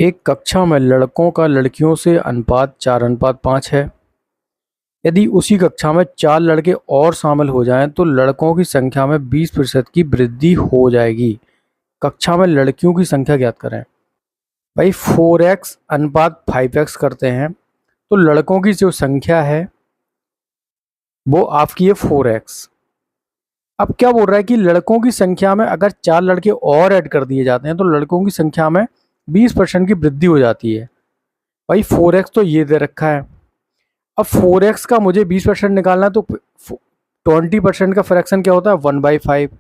एक कक्षा में लड़कों का लड़कियों से अनुपात 4:5 है। यदि उसी कक्षा में 4 लड़के और शामिल हो जाएं तो लड़कों की संख्या में 20% की वृद्धि हो जाएगी। कक्षा में लड़कियों की संख्या ज्ञात करें। भाई 4x अनुपात 5x करते हैं तो लड़कों की जो संख्या है वो आपकी है 4x। अब क्या बोल रहा है कि लड़कों की संख्या में अगर 4 लड़के और ऐड कर दिए जाते हैं तो लड़कों की संख्या में 20% की वृद्धि हो जाती है। भाई 4x तो ये दे रखा है। अब 4x का मुझे 20% निकालना है तो 20% का फ्रैक्शन क्या होता है 1/5।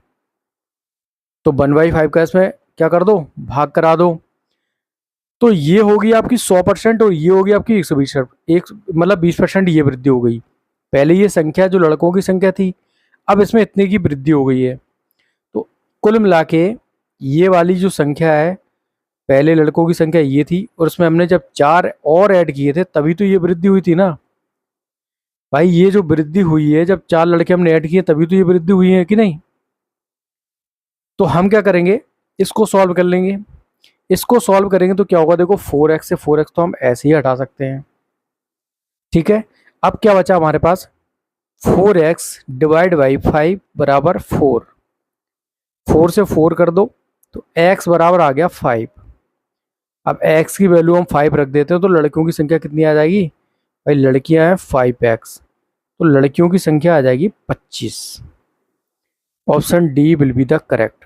तो 1/5 का इसमें क्या कर दो, भाग करा दो। तो ये होगी आपकी 100% और ये होगी आपकी 120, एक मतलब 20% ये वृद्धि हो गई। पहले ये संख्या जो लड़कों की संख्या थी, अब इसमें इतने की वृद्धि हो गई है। तो कुल मिला के ये वाली जो संख्या है, पहले लड़कों की संख्या ये थी और उसमें हमने जब 4 और ऐड किए थे तभी तो ये वृद्धि हुई थी ना। भाई ये जो वृद्धि हुई है, जब 4 लड़के हमने ऐड किए तभी तो ये वृद्धि हुई है कि नहीं। तो हम क्या करेंगे, इसको सॉल्व कर लेंगे। इसको सॉल्व करेंगे तो क्या होगा, देखो 4x से 4x तो हम ऐसे ही हटा सकते हैं। ठीक है, अब क्या बचा हमारे पास, 4x डिवाइड बाई 5 बराबर 4। 4 से 4 कर दो तो x बराबर आ गया 5। अब x की वैल्यू हम 5 रख देते हैं तो लड़कियों की संख्या कितनी आ जाएगी। भाई लड़कियां हैं 5x, तो लड़कियों की संख्या आ जाएगी 25। Option D will be the correct.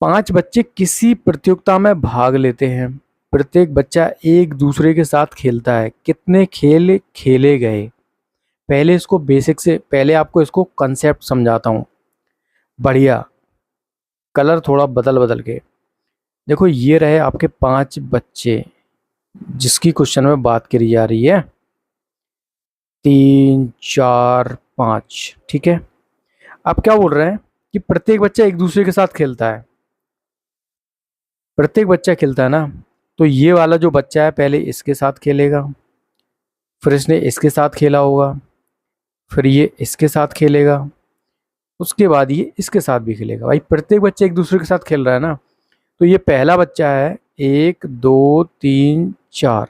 5 बच्चे किसी प्रतियोगिता में भाग लेते हैं। प्रत्येक बच्चा एक दूसरे के साथ खेलता है। कितने खेल खेले गए। पहले इसको बेसिक से, पहले आपको इसको कंसेप्ट समझाता हूँ। बढ़िया, कलर थोड़ा बदल बदल के देखो। ये रहे आपके 5 बच्चे जिसकी क्वेश्चन में बात करी जा रही है, 3 4 5। ठीक है, अब क्या बोल रहे हैं कि प्रत्येक बच्चा एक दूसरे के साथ खेलता है। प्रत्येक बच्चा खेलता है ना, तो ये वाला जो बच्चा है पहले इसके साथ खेलेगा, फिर इसने इसके साथ खेला होगा, फिर ये इसके साथ खेलेगा, उसके बाद ये इसके साथ भी खेलेगा। भाई प्रत्येक बच्चा एक दूसरे के साथ खेल रहा है ना। तो ये पहला बच्चा है, 1 2 3 4,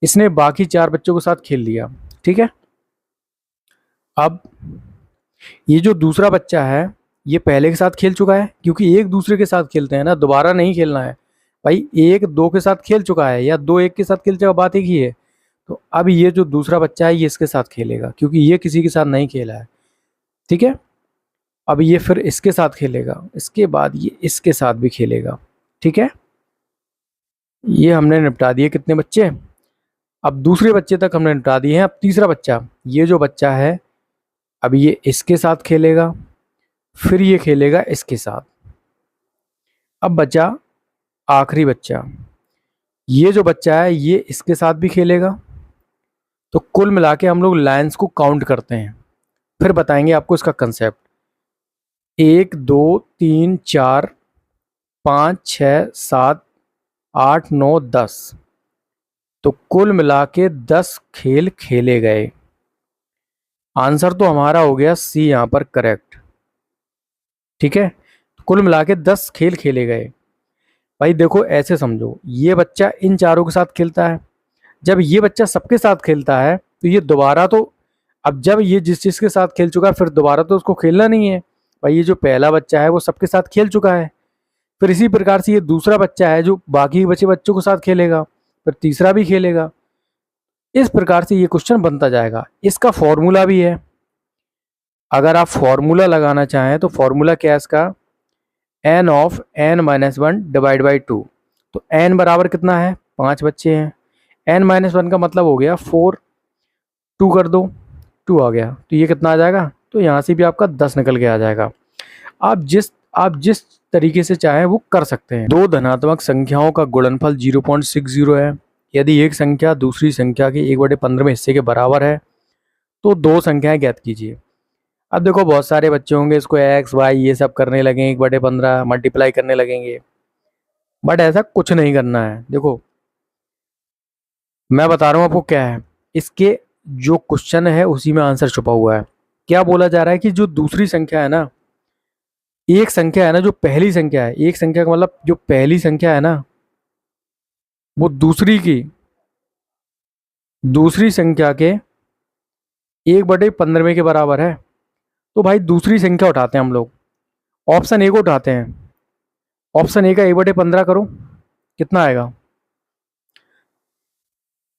इसने बाकी 4 बच्चों के साथ खेल लिया। ठीक है, अब ये जो दूसरा बच्चा है ये पहले के साथ खेल चुका है, क्योंकि एक दूसरे के साथ खेलते हैं ना, दोबारा नहीं खेलना है। भाई 1 2 के साथ खेल चुका है या 2 1 के साथ खेल चुका, बात एक ही है। तो अब ये जो दूसरा बच्चा है ये इसके साथ खेलेगा, क्योंकि ये किसी के साथ नहीं खेला है। ठीक है, अब ये फिर इसके साथ खेलेगा, इसके बाद ये इसके साथ भी खेलेगा। ठीक है, ये हमने निपटा दिए कितने बच्चे। अब दूसरे बच्चे तक हमने निपटा दिए हैं। अब तीसरा बच्चा, ये जो बच्चा है अब ये इसके साथ खेलेगा, फिर ये खेलेगा इसके साथ। अब बचा आखिरी बच्चा, ये जो बच्चा है ये इसके साथ भी खेलेगा। तो कुल मिला के हम लोग लाइन्स को काउंट करते हैं, फिर बताएंगे आपको इसका कंसेप्ट। 1 2 3 4 5 6 7 8 9 10। तो कुल मिला के 10 खेल खेले गए। आंसर तो हमारा हो गया सी यहाँ पर करेक्ट। ठीक है, कुल मिला के 10 खेल खेले गए। भाई देखो ऐसे समझो, ये बच्चा इन चारों के साथ खेलता है। जब ये बच्चा सबके साथ खेलता है तो ये दोबारा तो, अब जब ये जिस चीज के साथ खेल चुका है फिर दोबारा तो उसको खेलना नहीं है। भाई ये जो पहला बच्चा है वो सबके साथ खेल चुका है, फिर इसी प्रकार से ये दूसरा बच्चा है जो बाकी बचे बच्चों के साथ खेलेगा, फिर तीसरा भी खेलेगा। इस प्रकार से ये क्वेश्चन बनता जाएगा। इसका फॉर्मूला भी है, अगर आप फॉर्मूला लगाना चाहें तो फॉर्मूला क्या है इसका, n of n-1 divide by 2। तो n बराबर कितना है, 5 बच्चे हैं। n-1 का मतलब हो गया 4, 2 कर दो, 2 आ गया। तो ये कितना आ जाएगा, तो यहाँ से भी आपका 10 निकल के आ जाएगा। आप जिस तरीके से चाहें वो कर सकते हैं। दो धनात्मक संख्याओं का गुणनफल 0.60 है। यदि एक संख्या दूसरी संख्या के 1/15 हिस्से के बराबर है तो दो संख्याएं ज्ञात कीजिए। अब देखो बहुत सारे बच्चे होंगे इसको एक्स वाई ये सब करने लगे, 1/15 मल्टीप्लाई करने लगेंगे, बट ऐसा कुछ नहीं करना है। देखो मैं बता रहा हूँ आपको क्या है, इसके जो क्वेश्चन है उसी में आंसर छुपा हुआ है। क्या बोला जा रहा है कि जो दूसरी संख्या है ना, एक संख्या है ना, जो पहली संख्या है, एक संख्या का मतलब जो पहली संख्या है ना, वो दूसरी संख्या के 1/15 के बराबर है। तो भाई दूसरी संख्या उठाते हैं हम लोग, ऑप्शन ए को उठाते हैं। ऑप्शन ए का 1/15 करो, कितना आएगा?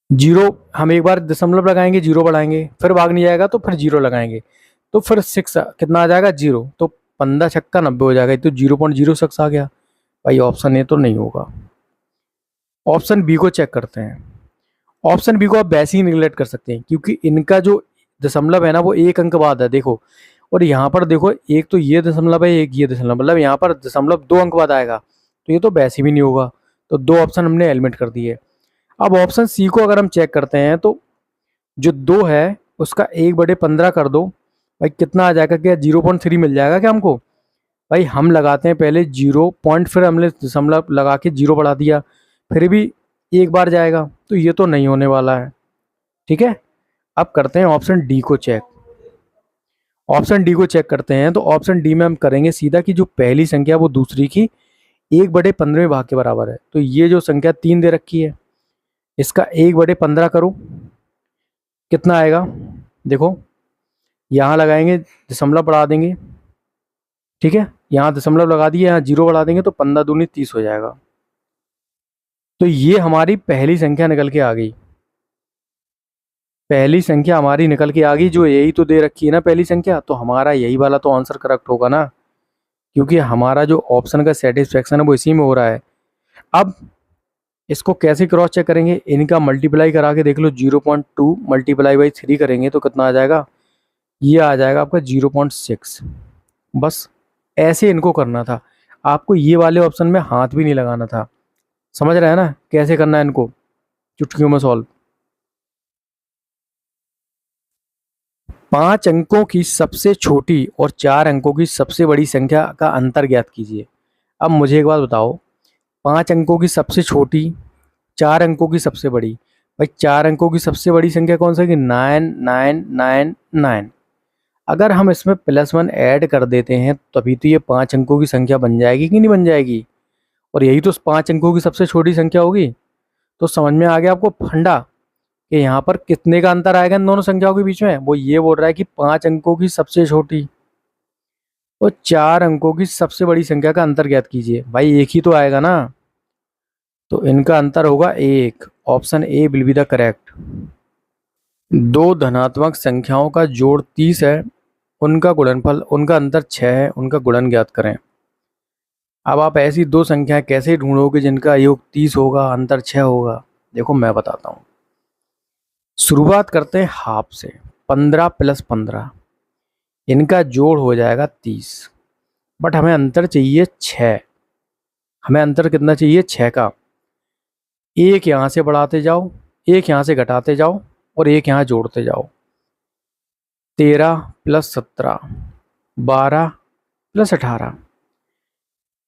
जीरो। हम एक बार दशमलव लगाएंगे, जीरो बढ़ाएंगे, फिर भाग नहीं जाएगा तो फिर जीरो लगाएंगे, तो फिर सिक्स कितना आ जाएगा? जीरो। तो 15×6 = 90 हो जाएगा, तो 0.06 आ गया। भाई ऑप्शन ए तो नहीं होगा। ऑप्शन बी को चेक करते हैं। ऑप्शन बी को आप वैसे ही निगलेक्ट कर सकते हैं, क्योंकि इनका जो दशमलव है ना, वो एक अंक बाद है, देखो। और यहाँ पर देखो, एक तो ये दशमलव है, एक ये दशमलव, मतलब यहाँ पर दशमलव 2 अंक बाद आएगा, तो ये तो वैसे भी नहीं होगा। तो दो ऑप्शन हमने एलिमिनेट कर दिए। अब ऑप्शन सी को अगर हम चेक करते हैं, तो जो 2 है उसका 1/15 कर दो, भाई कितना आ जाएगा? क्या 0.3 मिल जाएगा क्या हमको? भाई हम लगाते हैं पहले 0 पॉइंट, फिर हमने दशमलव लगा के जीरो बढ़ा दिया, फिर भी एक बार जाएगा, तो ये तो नहीं होने वाला है। ठीक है, अब करते हैं ऑप्शन डी को चेक। ऑप्शन डी को चेक करते हैं, तो ऑप्शन डी में हम करेंगे सीधा कि जो पहली संख्या वो दूसरी की 1/15 भाग के बराबर है। तो ये जो संख्या 3 दे रखी है, इसका 1/15 करो, कितना आएगा? देखो, यहाँ लगाएंगे, दशमलव बढ़ा देंगे, ठीक है, यहाँ दशमलव लगा दिए, यहाँ जीरो बढ़ा देंगे, तो 15 दूनी 30 हो जाएगा। तो ये हमारी पहली संख्या निकल के आ गई। पहली संख्या हमारी निकल के आ गई, जो यही तो दे रखी है ना पहली संख्या, तो हमारा यही वाला तो आंसर करेक्ट होगा ना, क्योंकि हमारा जो ऑप्शन का सेटिस्फेक्शन है वो इसी में हो रहा है। अब इसको कैसे क्रॉस चेक करेंगे? इनका मल्टीप्लाई करा के देख लो, 0.2 × 3 करेंगे तो कितना आ जाएगा? ये आ जाएगा आपका 0.6। बस ऐसे इनको करना था, आपको ये वाले ऑप्शन में हाथ भी नहीं लगाना था। समझ रहे हैं ना कैसे करना है इनको, चुटकियों में सॉल्व। 5 अंकों की सबसे छोटी और 4 अंकों की सबसे बड़ी संख्या का अंतर ज्ञात कीजिए। अब मुझे एक बात बताओ, 5 अंकों की सबसे छोटी, 4 अंकों की सबसे बड़ी। भाई 4 अंकों की सबसे बड़ी संख्या कौन सा है? कि 9999। अगर हम इसमें +1 ऐड कर देते हैं, तभी तो ये 5 अंकों की संख्या बन जाएगी कि नहीं बन जाएगी? और यही तो 5 अंकों की सबसे छोटी संख्या होगी। तो समझ में आ गया आपको फंडा, कि यहाँ पर कितने का अंतर आएगा इन दोनों संख्याओं के बीच में? वो ये बोल रहा है कि 5 अंकों की सबसे छोटी और 4 अंकों की सबसे बड़ी संख्या का अंतर ज्ञात कीजिए। भाई एक ही तो आएगा ना, तो इनका अंतर होगा 1। Option A will be the correct. दो धनात्मक संख्याओं का जोड़ 30 है, उनका गुणनफल, उनका अंतर 6 है, उनका गुणन ज्ञात करें। अब आप ऐसी दो संख्याएं कैसे ढूंढोगे जिनका योग 30 होगा, अंतर 6 होगा? देखो मैं बताता हूँ। शुरुआत करते हैं हाफ से। 15 + 15, इनका जोड़ हो जाएगा 30, बट हमें अंतर चाहिए 6। हमें अंतर कितना चाहिए? 6 का। एक यहाँ से बढ़ाते जाओ, एक यहाँ से घटाते जाओ, और एक यहाँ जोड़ते जाओ। 13 + 17, 12 + 18,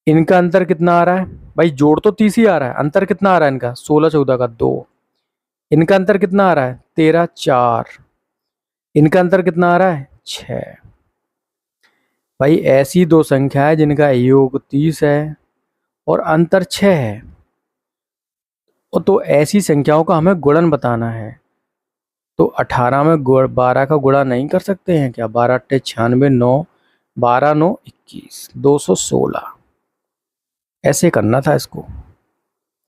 इनका अंतर कितना आ रहा है? भाई जोड़ तो 30 ही आ रहा है, अंतर कितना आ रहा है इनका? 16 14 का 2। इनका अंतर कितना आ रहा है? 13 4। इनका अंतर कितना आ रहा है? 6। भाई ऐसी दो संख्या है जिनका योग 30 है और अंतर 6 है, और तो ऐसी संख्याओं का हमें गुणन बताना है। तो 18 में 12 का गुणा नहीं कर सकते हैं क्या? 12 × 96, 9, 12 9 21, 216। ऐसे करना था इसको।